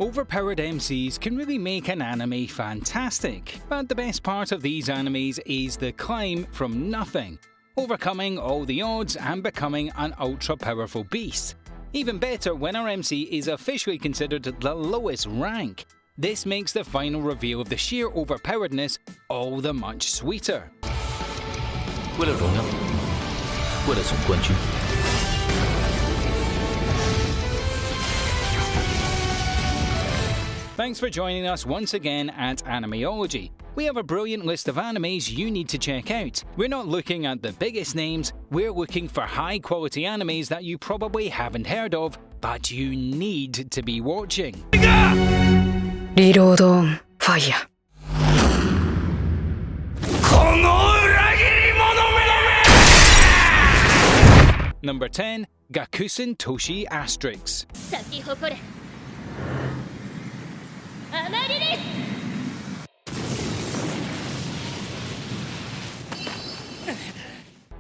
Overpowered MCs can really make an anime fantastic, but the best part of these animes is the climb from nothing, overcoming all the odds and becoming an ultra-powerful beast. Even better when our MC is officially considered the lowest rank. This makes the final reveal of the sheer overpoweredness all the much sweeter. 为了荣耀，为了总冠军。 Thanks for joining us once again at Animeology. We have a brilliant list of animes you need to check out. We're not looking at the biggest names, we're looking for high quality animes that you probably haven't heard of, but you need to be watching. Reload on fire. Number 10. Gakusen Toshi Asterix.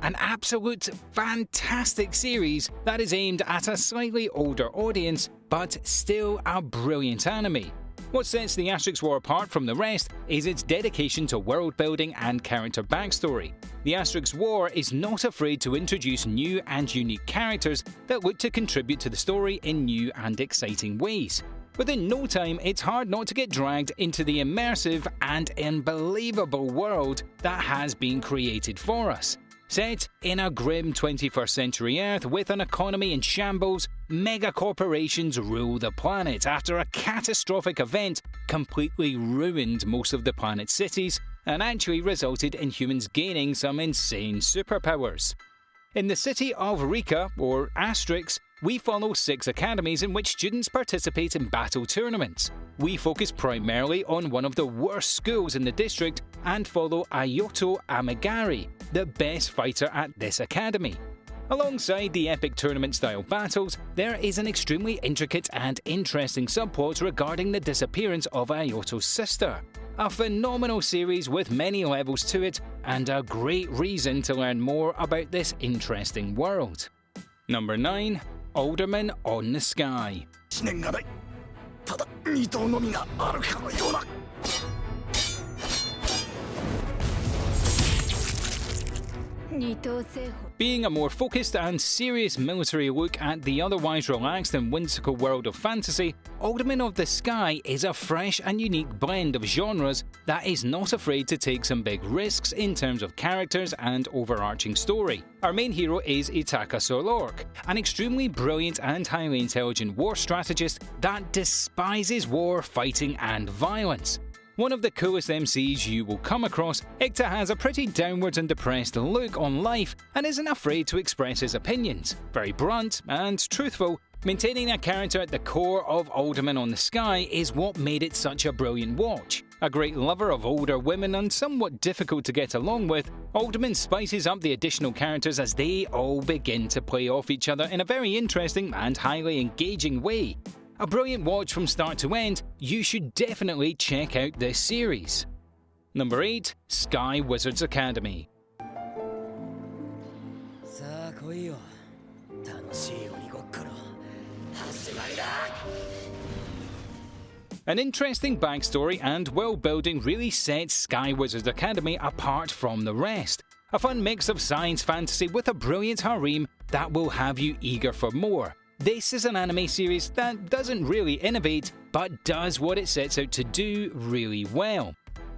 An absolute fantastic series that is aimed at a slightly older audience, but still a brilliant anime. What sets the Asterix War apart from the rest is its dedication to world building and character backstory. The Asterix War is not afraid to introduce new and unique characters that look to contribute to the story in new and exciting ways. Within no time, it's hard not to get dragged into the immersive and unbelievable world that has been created for us. Set in a grim 21st century Earth with an economy in shambles, mega corporations rule the planet after a catastrophic event completely ruined most of the planet's cities and actually resulted in humans gaining some insane superpowers. In the city of Rika, or Asterix, we follow 6 academies in which students participate in battle tournaments. We focus primarily on one of the worst schools in the district and follow Ayoto Amigari, the best fighter at this academy. Alongside the epic tournament-style battles, there is an extremely intricate and interesting subplot regarding the disappearance of Ayoto's sister. A phenomenal series with many levels to it, and a great reason to learn more about this interesting world. Number 9. Alderman on the Sky. Being a more focused and serious military look at the otherwise relaxed and whimsical world of fantasy, Alderman of the Sky is a fresh and unique blend of genres that is not afraid to take some big risks in terms of characters and overarching story. Our main hero is Itaka Solork, an extremely brilliant and highly intelligent war strategist that despises war, fighting and violence. One of the coolest MCs you will come across, Ikta has a pretty downwards and depressed look on life and isn't afraid to express his opinions. Very blunt and truthful, maintaining a character at the core of Alderman on the Sky is what made it such a brilliant watch. A great lover of older women and somewhat difficult to get along with, Alderman spices up the additional characters as they all begin to play off each other in a very interesting and highly engaging way. A brilliant watch from start to end, you should definitely check out this series. Number 8. Sky Wizards Academy. An interesting backstory and world building really sets Sky Wizards Academy apart from the rest. A fun mix of science fantasy with a brilliant harem that will have you eager for more. This is an anime series that doesn't really innovate, but does what it sets out to do really well.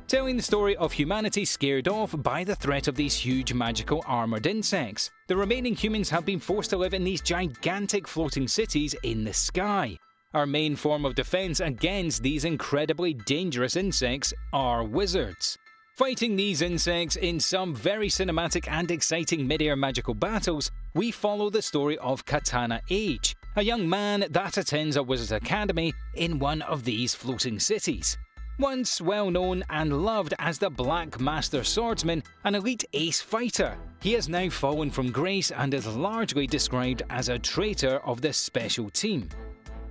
Telling the story of humanity scared off by the threat of these huge magical armoured insects. The remaining humans have been forced to live in these gigantic floating cities in the sky. Our main form of defense against these incredibly dangerous insects are wizards. Fighting these insects in some very cinematic and exciting mid-air magical battles, we follow the story of Katana H, a young man that attends a wizard's academy in one of these floating cities. Once well known and loved as the Black Master Swordsman, an elite ace fighter, he has now fallen from grace and is largely described as a traitor of the special team.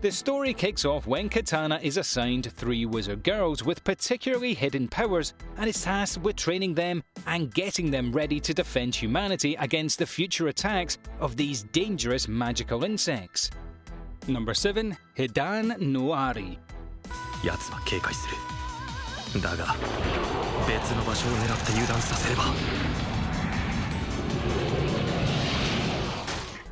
The story kicks off when Katana is assigned 3 wizard girls with particularly hidden powers and is tasked with training them and getting them ready to defend humanity against the future attacks of these dangerous magical insects. Number 7. Hidan no Ahri. 奴は警戒する。だが別の場所を狙って油断させれば。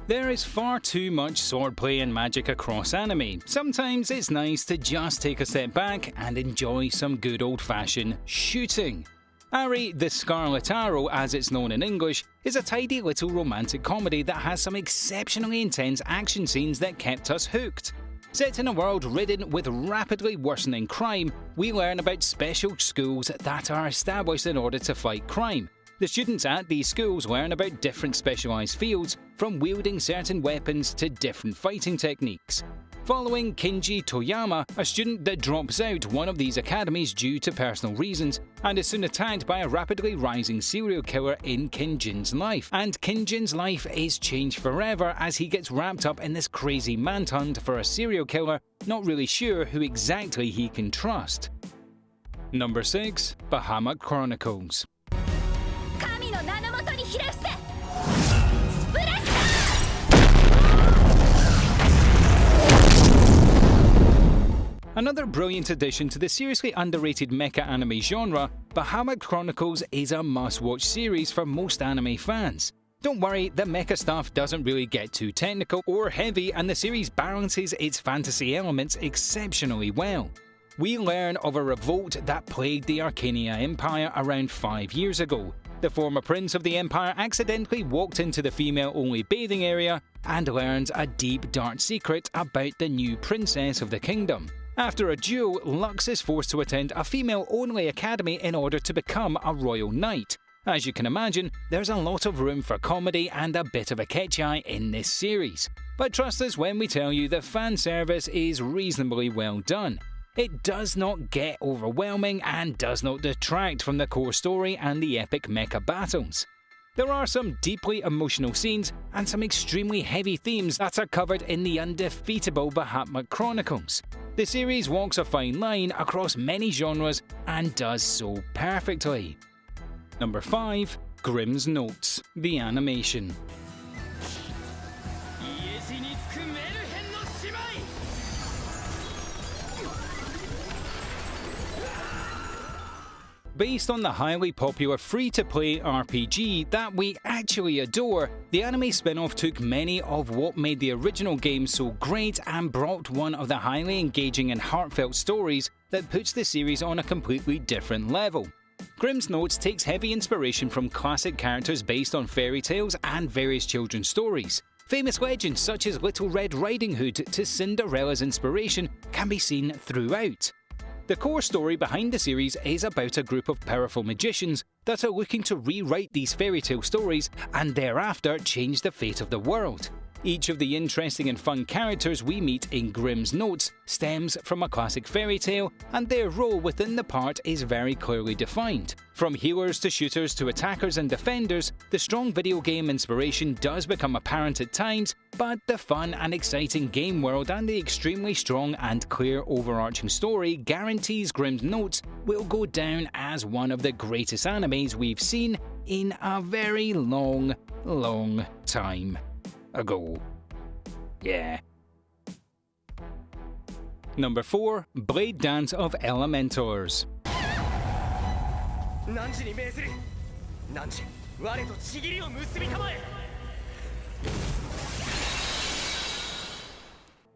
There is far too much swordplay and magic across anime. Sometimes it's nice to just take a step back and enjoy some good old-fashioned shooting. Ahri, the Scarlet Arrow as it's known in English, is a tidy little romantic comedy that has some exceptionally intense action scenes that kept us hooked. Set in a world ridden with rapidly worsening crime, we learn about special schools that are established in order to fight crime. The students at these schools learn about different specialised fields, from wielding certain weapons to different fighting techniques. Following Kinji Toyama, a student that drops out one of these academies due to personal reasons, and is soon attacked by a rapidly rising serial killer in Kinjin's life. And Kinjin's life is changed forever as he gets wrapped up in this crazy manhunt for a serial killer, not really sure who exactly he can trust. Number 6. Bahama Chronicles. Another brilliant addition to the seriously underrated mecha anime genre, Bahama Chronicles is a must-watch series for most anime fans. Don't worry, the mecha stuff doesn't really get too technical or heavy, and the series balances its fantasy elements exceptionally well. We learn of a revolt that plagued the Arcania Empire around 5 years ago. The former prince of the empire accidentally walked into the female-only bathing area and learns a deep, dark secret about the new princess of the kingdom. After a duel, Lux is forced to attend a female-only academy in order to become a royal knight. As you can imagine, there's a lot of room for comedy and a bit of a catchy eye in this series. But trust us when we tell you the fan service is reasonably well done. It does not get overwhelming and does not detract from the core story and the epic mecha battles. There are some deeply emotional scenes and some extremely heavy themes that are covered in the undefeatable Bahama Chronicles. The series walks a fine line across many genres and does so perfectly. Number 5. Grimm's Notes, the animation. Based on the highly popular free-to-play RPG that we actually adore, the anime spin-off took many of what made the original game so great and brought one of the highly engaging and heartfelt stories that puts the series on a completely different level. Grimm's Notes takes heavy inspiration from classic characters based on fairy tales and various children's stories. Famous legends such as Little Red Riding Hood to Cinderella's inspiration can be seen throughout. The core story behind the series is about a group of powerful magicians that are looking to rewrite these fairy tale stories and thereafter change the fate of the world. Each of the interesting and fun characters we meet in Grimm's Notes stems from a classic fairy tale, and their role within the part is very clearly defined. From healers to shooters to attackers and defenders, the strong video game inspiration does become apparent at times, but the fun and exciting game world and the extremely strong and clear overarching story guarantees Grimm's Notes will go down as one of the greatest animes we've seen in a very long time ago. Yeah. Number 4. Blade Dance of Elementors.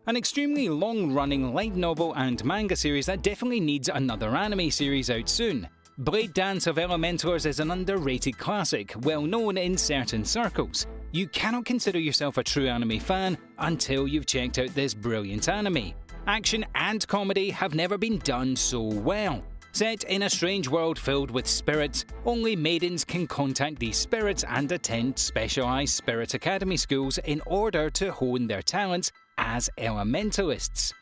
An extremely long-running light novel and manga series that definitely needs another anime series out soon. Blade Dance of Elementors is an underrated classic, well known in certain circles. You cannot consider yourself a true anime fan until you've checked out this brilliant anime. Action and comedy have never been done so well. Set in a strange world filled with spirits, only maidens can contact these spirits and attend specialized spirit academy schools in order to hone their talents as elementalists.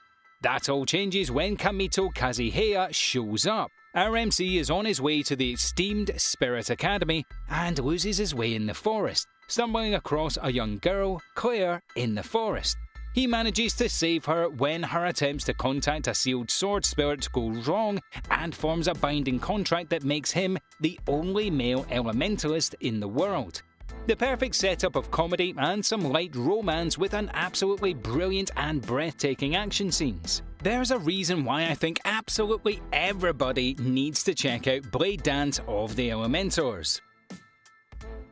That all changes when Kamito Kazuhaya shows up. Our MC is on his way to the esteemed Spirit Academy and loses his way in the forest, stumbling across a young girl, Claire, in the forest. He manages to save her when her attempts to contact a sealed sword spirit go wrong and forms a binding contract that makes him the only male elementalist in the world. The perfect setup of comedy and some light romance with an absolutely brilliant and breathtaking action scenes. There's a reason why I think absolutely everybody needs to check out Blade Dance of the Elementors.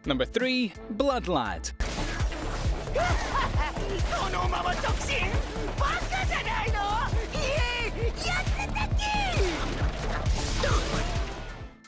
Number 3. Blood Lad.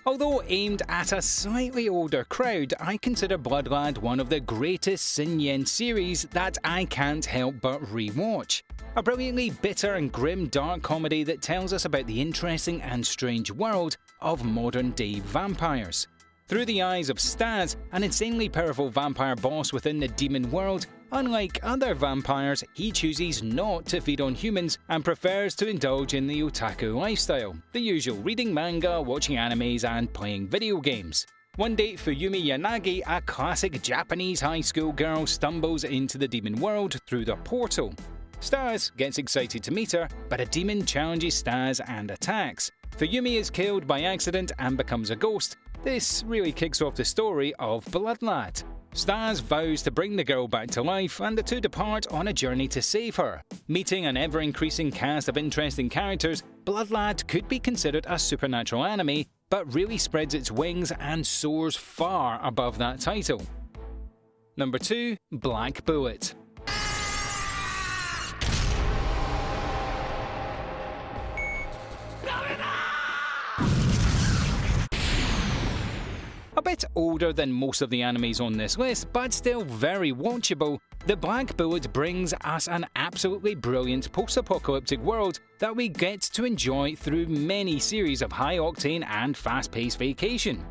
Although aimed at a slightly older crowd, I consider Blood Lad one of the greatest seinen series that I can't help but rewatch. A brilliantly bitter and grim dark comedy that tells us about the interesting and strange world of modern-day vampires. Through the eyes of Stas, an insanely powerful vampire boss within the demon world, unlike other vampires, he chooses not to feed on humans and prefers to indulge in the otaku lifestyle, the usual reading manga, watching animes and playing video games. One day, Fuyumi Yanagi, a classic Japanese high school girl, stumbles into the demon world through the portal. Stas gets excited to meet her, but a demon challenges Stas and attacks. Fuyumi is killed by accident and becomes a ghost. This really kicks off the story of Blood Lad. Stas vows to bring the girl back to life, and the two depart on a journey to save her. Meeting an ever-increasing cast of interesting characters, Blood Lad could be considered a supernatural anime, but really spreads its wings and soars far above that title. Number 2. Black Bullet. A bit older than most of the animes on this list, but still very watchable, The Black Bullet brings us an absolutely brilliant post-apocalyptic world that we get to enjoy through many series of high-octane and fast-paced vacation.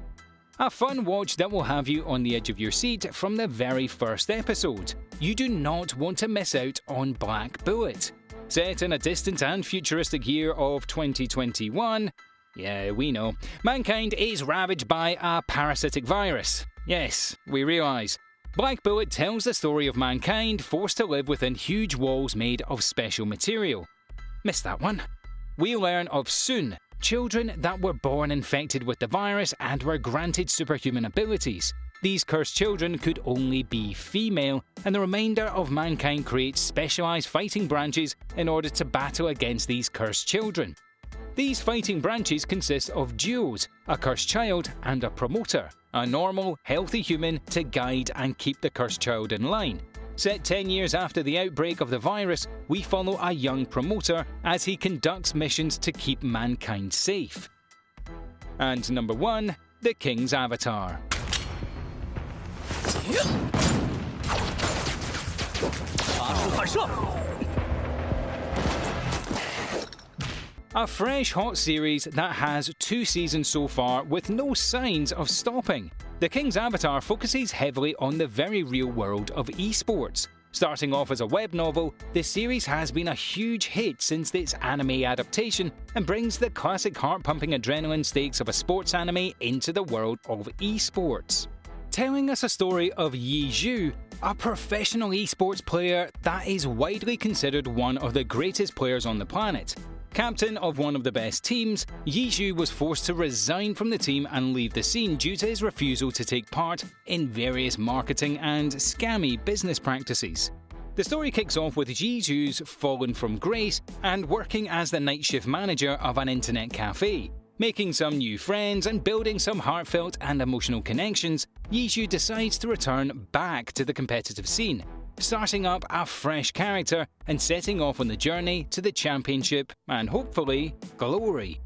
A fun watch that will have you on the edge of your seat from the very first episode. You do not want to miss out on Black Bullet. Set in a distant and futuristic year of 2021, yeah, we know, mankind is ravaged by a parasitic virus. Yes, we realise. Black Bullet tells the story of mankind forced to live within huge walls made of special material. Missed that one. We learn of Sun, children that were born infected with the virus and were granted superhuman abilities. These cursed children could only be female, and the remainder of mankind creates specialised fighting branches in order to battle against these cursed children. These fighting branches consist of duos, a cursed child and a promoter, a normal, healthy human to guide and keep the cursed child in line. Set 10 years after the outbreak of the virus, we follow a young promoter as he conducts missions to keep mankind safe. And number 1, the King's Avatar. A fresh hot series that has 2 seasons so far with no signs of stopping. The King's Avatar focuses heavily on the very real world of esports. Starting off as a web novel, the series has been a huge hit since its anime adaptation and brings the classic heart-pumping adrenaline stakes of a sports anime into the world of esports. Telling us a story of Yi Zhu, a professional esports player that is widely considered one of the greatest players on the planet. Captain of one of the best teams, Yi Zhu was forced to resign from the team and leave the scene due to his refusal to take part in various marketing and scammy business practices. The story kicks off with Yi Zhu's fallen from grace and working as the night shift manager of an internet cafe. Making some new friends and building some heartfelt and emotional connections, Yi Zhu decides to return back to the competitive scene, starting up a fresh character and setting off on the journey to the championship and hopefully glory.